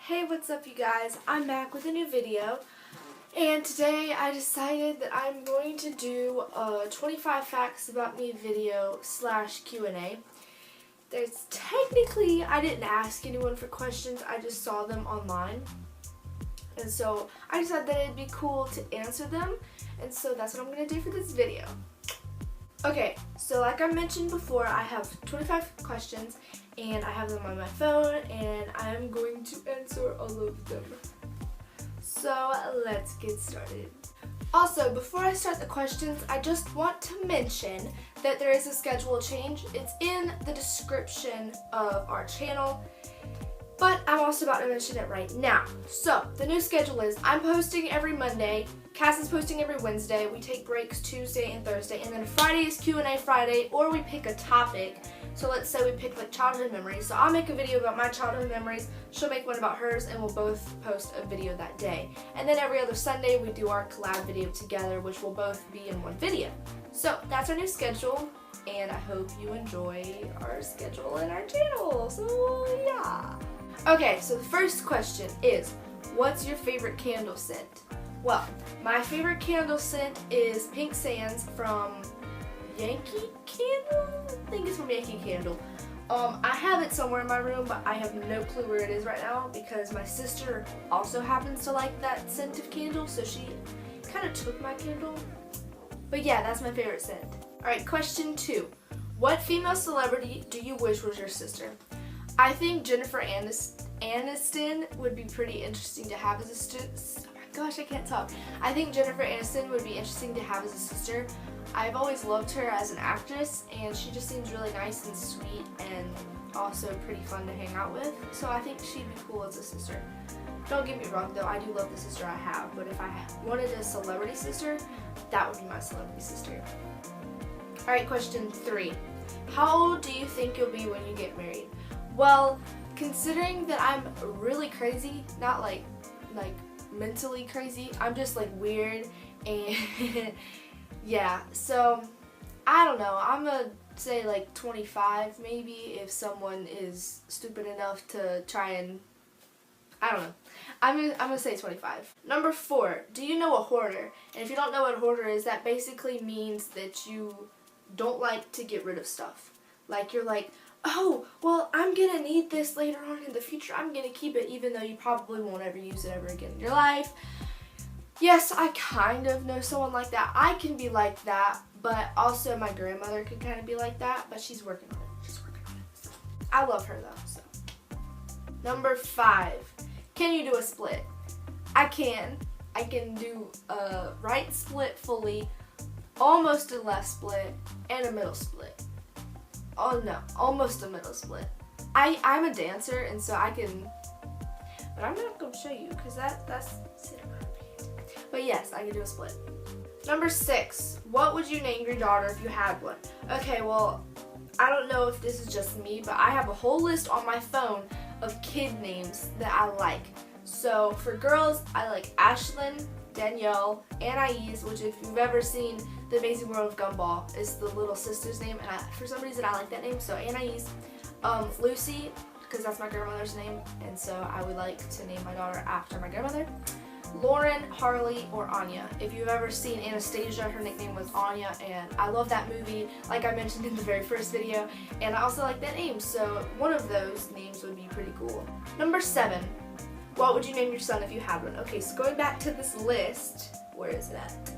Hey, what's up you guys? I'm back with a new video, and today I decided that I'm going to do a 25 facts about me video / Q&A. There's technically, I didn't ask anyone for questions, I just saw them online. And so I decided that it'd be cool to answer them, and so that's what I'm going to do for this video. Okay, so like I mentioned before, I have 25 questions, and I have them on my phone, and I'm going to answer all of them. So let's get started. Also, before I start the questions, I just want to mention that there is a schedule change. It's in the description of our channel, but I'm also about to mention it right now. So, the new schedule is I'm posting every Monday, Cass is posting every Wednesday, we take breaks Tuesday and Thursday, and then Friday is Q&A Friday, or we pick a topic. So let's say we pick like childhood memories. So I'll make a video about my childhood memories, she'll make one about hers, and we'll both post a video that day. And then every other Sunday we do our collab video together, which will both be in one video. So that's our new schedule, and I hope you enjoy our schedule and our channel. So yeah. Okay, so the first question is, what's your favorite candle scent? Well, my favorite candle scent is Pink Sands from Yankee Candle? I think it's from Yankee Candle. I have it somewhere in my room, but I have no clue where it is right now because my sister also happens to like that scent of candle, so she kind of took my candle. But yeah, that's my favorite scent. Alright, question 2. What female celebrity do you wish was your sister? I think Jennifer Aniston would be pretty interesting to have as a sister. Oh my gosh, I can't talk. I think Jennifer Aniston would be interesting to have as a sister. I've always loved her as an actress, and she just seems really nice and sweet and also pretty fun to hang out with. So I think she'd be cool as a sister. Don't get me wrong though, I do love the sister I have, but if I wanted a celebrity sister, that would be my celebrity sister. Alright, question 3. How old do you think you'll be when you get married? Well, considering that I'm really crazy, not like mentally crazy, I'm just like weird and yeah, so I don't know, I'm gonna say like 25 maybe if someone is stupid enough to try and, I don't know, I'm gonna say 25. Number 4, do you know a hoarder? And if you don't know what a hoarder is, that basically means that you don't like to get rid of stuff. Like you're like, oh, well, I'm gonna need this later on in the future. I'm gonna keep it even though you probably won't ever use it ever again in your life. Yes, I kind of know someone like that. I can be like that, but also my grandmother could kind of be like that, but she's working on it. She's working on it. I love her though, so. Number 5, can you do a split? I can. I can do a right split fully, almost a left split, and a middle split. Oh no, almost a middle split. I'm a dancer, and so I can, but I'm not going to show you because that's inappropriate. But yes, I can do a split. Number 6, what would you name your daughter if you had one? Okay, well, I don't know if this is just me, but I have a whole list on my phone of kid names that I like. So for girls, I like Ashlyn, Danielle, Anais, which if you've ever seen The Amazing World of Gumball, is the little sister's name, and for some reason I like that name, so Anais. Lucy, because that's my grandmother's name, and so I would like to name my daughter after my grandmother. Lauren, Harley, or Anya. If you've ever seen Anastasia, her nickname was Anya, and I love that movie, like I mentioned in the very first video, and I also like that name, so one of those names would be pretty cool. Number 7. What would you name your son if you had one? Okay, so going back to this list, where is it at?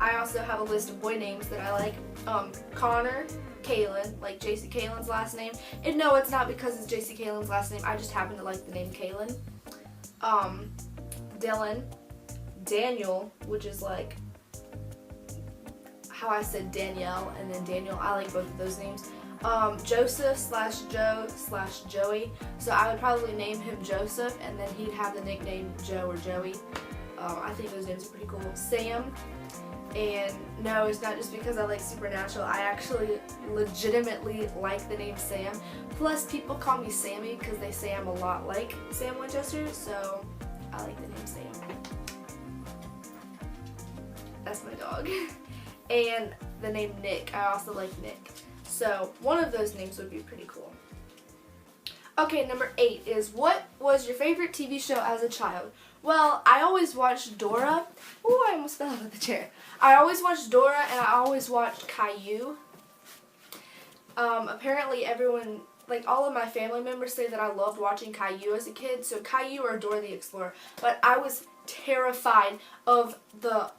I also have a list of boy names that I like. Connor, Kalen, like JC Kalen's last name. And no, it's not because it's JC Kalen's last name, I just happen to like the name Kalen. Dylan, Daniel, which is like how I said Danielle and then Daniel. I like both of those names. Joseph / Joe / Joey. So I would probably name him Joseph, and then he'd have the nickname Joe or Joey. I think those names are pretty cool. Sam, and no, it's not just because I like Supernatural. I actually legitimately like the name Sam. Plus, people call me Sammy because they say I'm a lot like Sam Winchester, so I like the name Sam. That's my dog. And the name Nick. I also like Nick. So one of those names would be pretty cool. Okay, number 8 is, what was your favorite TV show as a child? Well, I always watched Dora. Ooh, I almost fell out of the chair. I always watched Dora, and I always watched Caillou. Apparently everyone, like all of my family members, say that I loved watching Caillou as a kid, so Caillou or Dora the Explorer. But I was terrified of the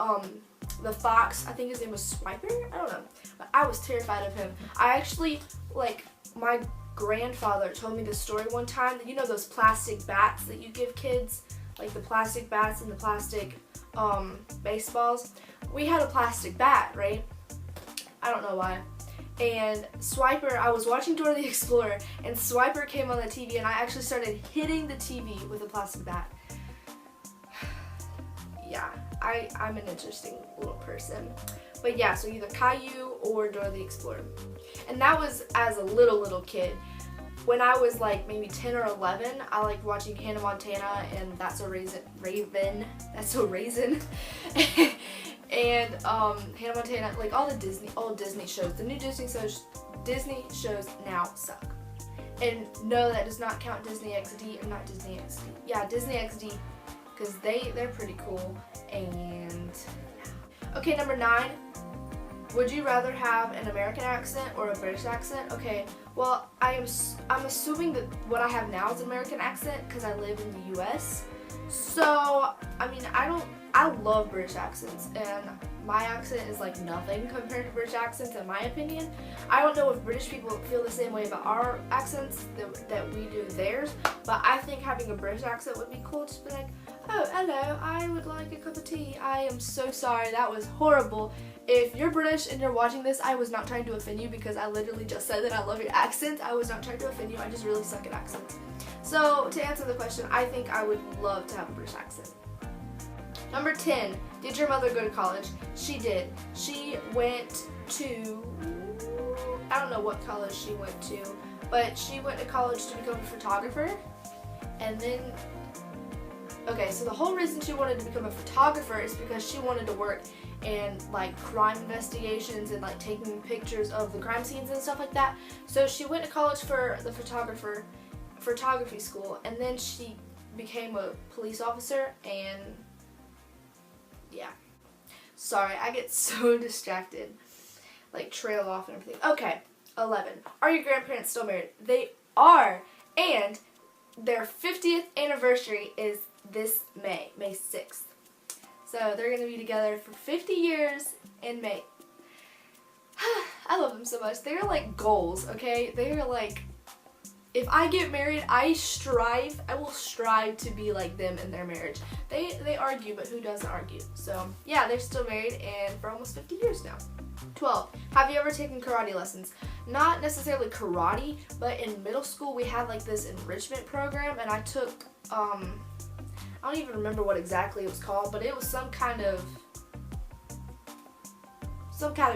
fox. I think his name was Swiper? I don't know. But I was terrified of him. I actually, like, my grandfather told me this story one time. You know those plastic bats that you give kids? Like the plastic bats and the plastic baseballs? We had a plastic bat, right? I don't know why. And Swiper, I was watching Dora the Explorer, and Swiper came on the TV, and I actually started hitting the TV with a plastic bat. Yeah, I'm an interesting little person. But yeah, so either Caillou or Dora the Explorer. And that was as a little kid. When I was like maybe 10 or 11, I liked watching Hannah Montana and That's a Raven. And Hannah Montana, like all the old Disney shows. The new Disney shows now suck. And no, that does not count Disney XD, or not Disney XD. Yeah, Disney XD, because they're pretty cool. And okay, number 9. Would you rather have an American accent or a British accent? Okay, well, I'm assuming that what I have now is an American accent because I live in the U.S. So, I mean, I love British accents, and my accent is like nothing compared to British accents in my opinion. I don't know if British people feel the same way about our accents that we do theirs, but I think having a British accent would be cool. Just be like, oh, hello, I would like a cup of tea. I am so sorry, that was horrible. If you're British and you're watching this, I was not trying to offend you because I literally just said that I love your accent. I was not trying to offend you, I just really suck at accents. So, to answer the question, I think I would love to have a British accent. Number 10, did your mother go to college? She did. She went to, I don't know what college she went to, but she went to college to become a photographer. And then, okay, so the whole reason she wanted to become a photographer is because she wanted to work in like crime investigations and like taking pictures of the crime scenes and stuff like that. So she went to college for the photography school, and then she became a police officer. And yeah, sorry, I get so distracted, like trail off and everything. Okay, 11. Are your grandparents still married? They are, and their 50th anniversary is this May 6th. So they're going to be together for 50 years in May. I love them so much. They're like goals, okay? They're like, if I get married, I will strive to be like them in their marriage. They argue, but who doesn't argue? So yeah, they're still married and for almost 50 years now. 12. Have you ever taken karate lessons? Not necessarily karate, but in middle school we had like this enrichment program, and I took, I don't even remember what exactly it was called, but it was some kind of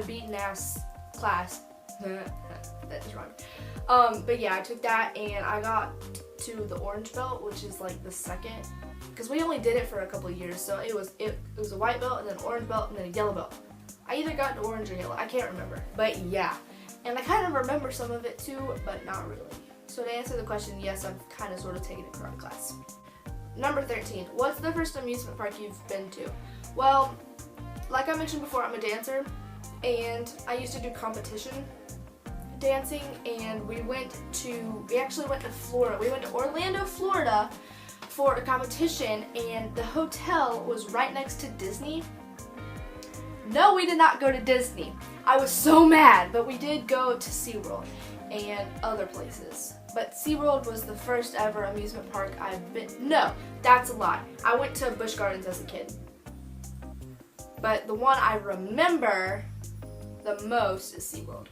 beaten ass class. That is wrong. But yeah, I took that and I got to the orange belt, which is like the second, because we only did it for a couple of years. So it was a white belt and then an orange belt and then a yellow belt. I either got to orange or yellow, I can't remember. But yeah, and I kind of remember some of it too, but not really. So to answer the question, yes, I've kind of sort of taken a karate class. Number 13, what's the first amusement park you've been to? Well, like I mentioned before, I'm a dancer, and I used to do competition dancing, and we actually went to Florida. We went to Orlando, Florida for a competition, and the hotel was right next to Disney. No, we did not go to Disney. I was so mad, but we did go to SeaWorld and other places. But SeaWorld was the first ever amusement park I've been. No, that's a lie. I went to Busch Gardens as a kid. But the one I remember the most is SeaWorld.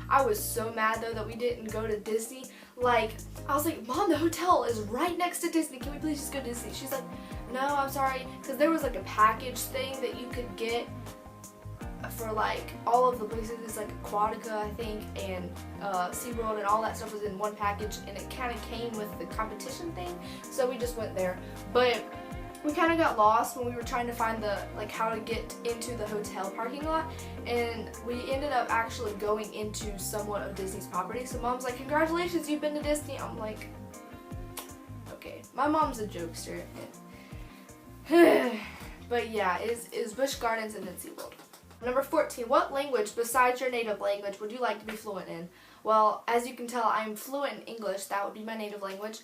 I was so mad though that we didn't go to Disney. Like, I was like, Mom, the hotel is right next to Disney. Can we please just go to Disney? She's like, no, I'm sorry. Because there was like a package thing that you could get for like all of the places. It's like Aquatica, I think, and SeaWorld, and all that stuff was in one package, and it kind of came with the competition thing, so we just went there. But we kind of got lost when we were trying to find how to get into the hotel parking lot, and we ended up actually going into somewhat of Disney's property. So Mom's like, congratulations, you've been to Disney. I'm like, My mom's a jokester. But yeah, it is Busch Gardens and then SeaWorld. Number 14, what language besides your native language would you like to be fluent in? Well, as you can tell, I am fluent in English. That would be my native language.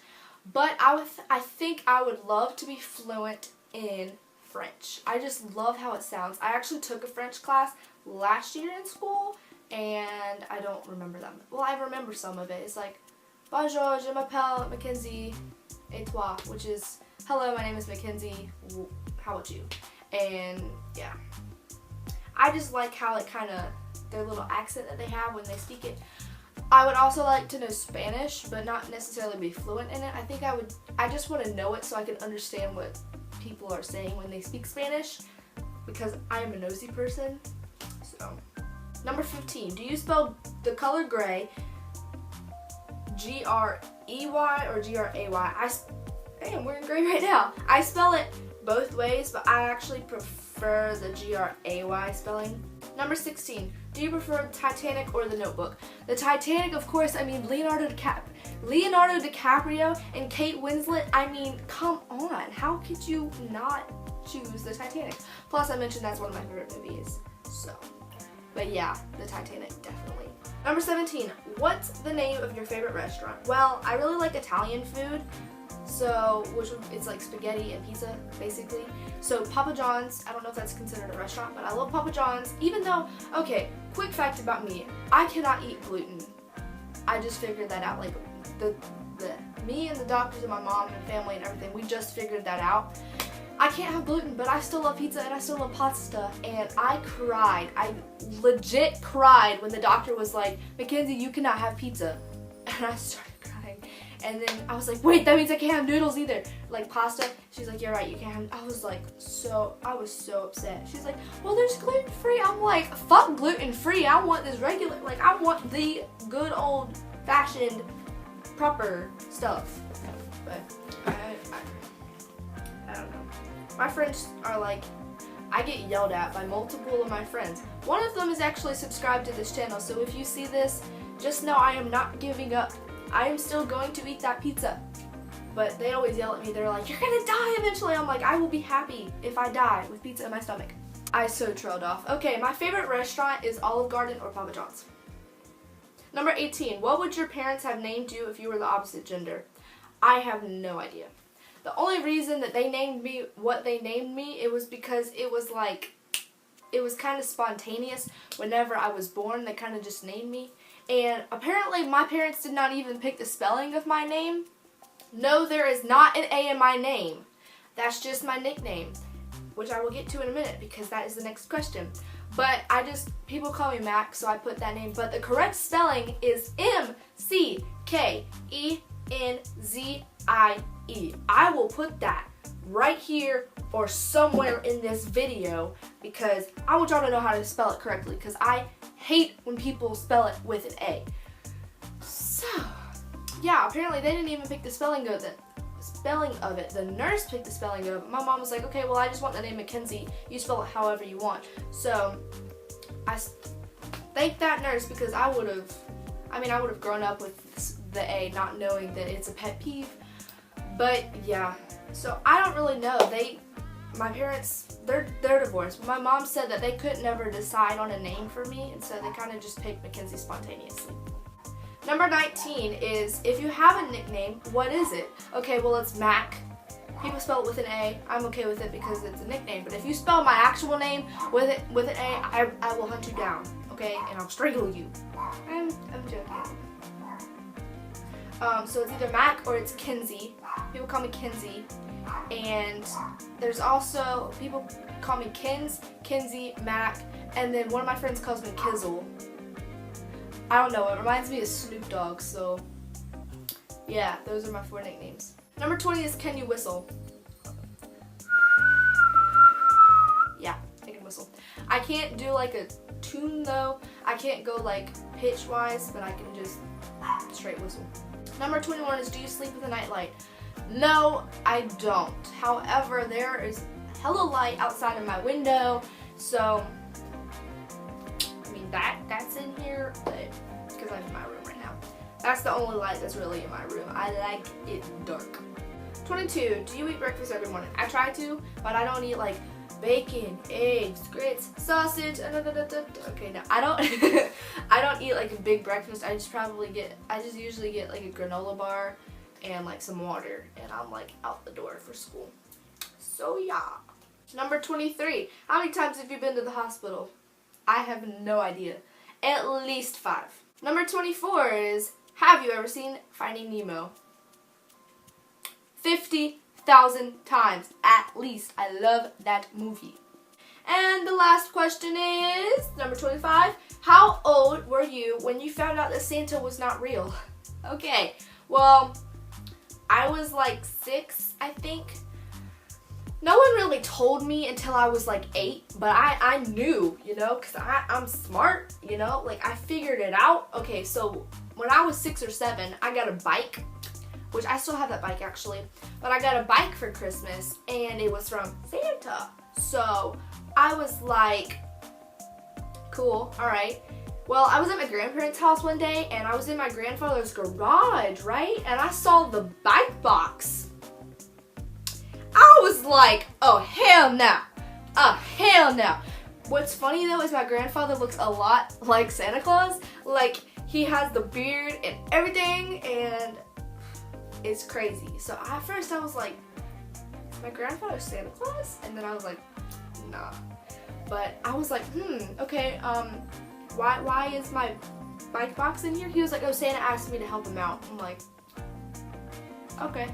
But I think I would love to be fluent in French. I just love how it sounds. I actually took a French class last year in school, and I don't remember them. Well, I remember some of it. It's like, bonjour, je m'appelle McKenzie, et toi, which is, hello, my name is McKenzie, how about you? And yeah, I just like how it kind of, their little accent that they have when they speak it. I would also like to know Spanish, but not necessarily be fluent in it. I just want to know it so I can understand what people are saying when they speak Spanish, because I am a nosy person. So, number 15, do you spell the color gray G-R-E-Y or G-R-A-Y? Hey, I'm wearing gray right now. I spell it both ways, but I actually prefer the G-R-A-Y spelling. Number 16, do you prefer Titanic or The Notebook? The Titanic, of course, I mean Leonardo DiCaprio and Kate Winslet. I mean, come on, how could you not choose the Titanic? Plus, I mentioned that's one of my favorite movies, so. But yeah, the Titanic, definitely. Number 17, what's the name of your favorite restaurant? Well, I really like Italian food, so, it's like spaghetti and pizza, basically. So Papa John's, I don't know if that's considered a restaurant, but I love Papa John's, even though, okay, quick fact about me, I cannot eat gluten. I just figured that out, like, me and the doctors and my mom and family and everything, we just figured that out. I can't have gluten, but I still love pizza and I still love pasta, and I cried. I legit cried when the doctor was like, Mackenzie, you cannot have pizza. And I started crying. And then I was like, wait, that means I can't have noodles either. Like pasta. She's like, you're right, you can't have. I was so upset. She's like, well, there's gluten-free. I'm like, fuck gluten-free. I want this regular, like, I want the good old fashioned proper stuff. But I don't know. My friends are like, I get yelled at by multiple of my friends. One of them is actually subscribed to this channel, so if you see this, just know I am not giving up. I am still going to eat that pizza. But they always yell at me. They're like, you're gonna die eventually. I'm like, I will be happy if I die with pizza in my stomach. I so trailed off. Okay, my favorite restaurant is Olive Garden or Papa John's. Number 18, what would your parents have named you if you were the opposite gender? I have no idea. The only reason that they named me what they named me, it was because it was kind of spontaneous. Whenever I was born, they kind of just named me. And apparently my parents did not even pick the spelling of my name. No, there is not an A in my name. That's just my nickname, which I will get to in a minute because that is the next question. But people call me Mac, so I put that name. But the correct spelling is M-C-K-E-N-Z-I-E. I will put that right here or somewhere in this video because I want y'all to know how to spell it correctly, because I hate when people spell it with an A. So, yeah, apparently they didn't even pick the spelling of it. The nurse picked the spelling of it. My mom was like, okay, well, I just want the name Mackenzie. You spell it however you want. So, I thank that nurse because I would have grown up with the A, not knowing that it's a pet peeve. But yeah, so I don't really know. My parents, they're divorced. But my mom said that they could never decide on a name for me, and so they kind of just picked Mackenzie spontaneously. Number 19 is, if you have a nickname, what is it? Okay, well, it's Mac. People spell it with an A. I'm okay with it because it's a nickname. But if you spell my actual name with an A, I will hunt you down, okay? And I'll strangle you. I'm joking. So it's either Mac or it's Kenzie. People call me Kenzie. And there's also, people call me Kenzie, Mac, and then one of my friends calls me Kizzle. I don't know, it reminds me of Snoop Dogg, so yeah, those are my 4 nicknames. Number 20 is, can you whistle? Yeah, I can whistle. I can't do like a tune though. I can't go like pitch wise, but I can just straight whistle. Number 21 is, do you sleep with a nightlight? No, I don't. However, there is hella light outside of my window, so I mean that's in here, but because I'm in my room right now. That's the only light that's really in my room. I like it dark. 22, do you eat breakfast every morning? I try to, but I don't eat like bacon, eggs, grits, sausage. Okay, no, I don't. I don't eat like a big breakfast. I just usually get like a granola bar and like some water, and I'm like out the door for school. So yeah. Number 23. How many times have you been to the hospital? I have no idea. At least 5. Number 24 is, have you ever seen Finding Nemo? 50,000 times at least. I love that movie. And the last question is, number 25. How old were you when you found out that Santa was not real? Okay, well, I was like 6, I think. No one really told me until I was like 8, but I knew, you know, because I'm smart, you know, like I figured it out. Okay, so when I was 6 or 7, I got a bike, which I still have that bike actually, but I got a bike for Christmas and it was from Santa. So I was like, cool, all right. Well, I was at my grandparents' house one day and I was in my grandfather's garage, right? And I saw the bike box. I was like, oh, hell no. Oh, hell no. What's funny, though, is my grandfather looks a lot like Santa Claus. Like, he has the beard and everything, and it's crazy. So, at first, I was like, is my grandfather Santa Claus? And then I was like, nah. But I was like, okay, why is my bike box in here? He was like, oh, Santa asked me to help him out. I'm like, okay.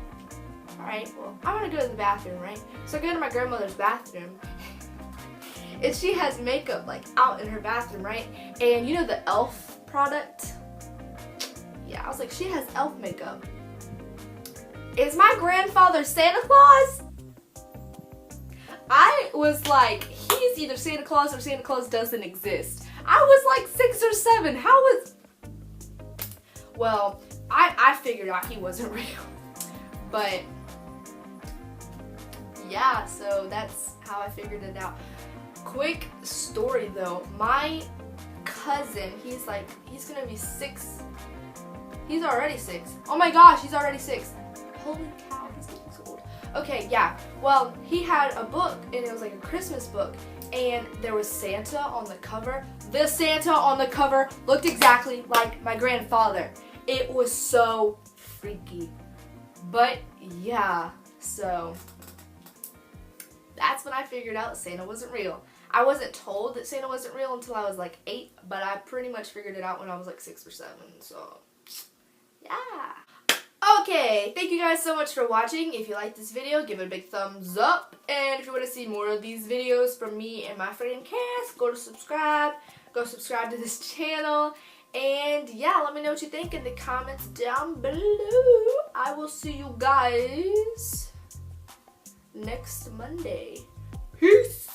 Alright, well, I'm gonna go to the bathroom, right? So I go to my grandmother's bathroom, and she has makeup, like, out in her bathroom, right? And you know the e.l.f. product? Yeah, I was like, she has e.l.f. makeup. Is my grandfather Santa Claus? I was like, he's either Santa Claus or Santa Claus doesn't exist. I was like 6 or 7. How was... Well, I figured out he wasn't real. But... yeah, so that's how I figured it out. Quick story though, my cousin, he's gonna be 6. He's already 6. Oh my gosh, he's already 6. Holy cow, he's getting so old. Okay, yeah, well, he had a book, and it was like a Christmas book, and there was Santa on the cover. The Santa on the cover looked exactly like my grandfather. It was so freaky. But yeah, so... that's when I figured out Santa wasn't real. I wasn't told that Santa wasn't real until I was like 8, but I pretty much figured it out when I was like 6 or 7, so yeah. Okay, thank you guys so much for watching. If you liked this video, give it a big thumbs up. And if you want to see more of these videos from me and my friend Cass, go subscribe to this channel. And yeah, let me know what you think in the comments down below. I will see you guys next Monday. Peace.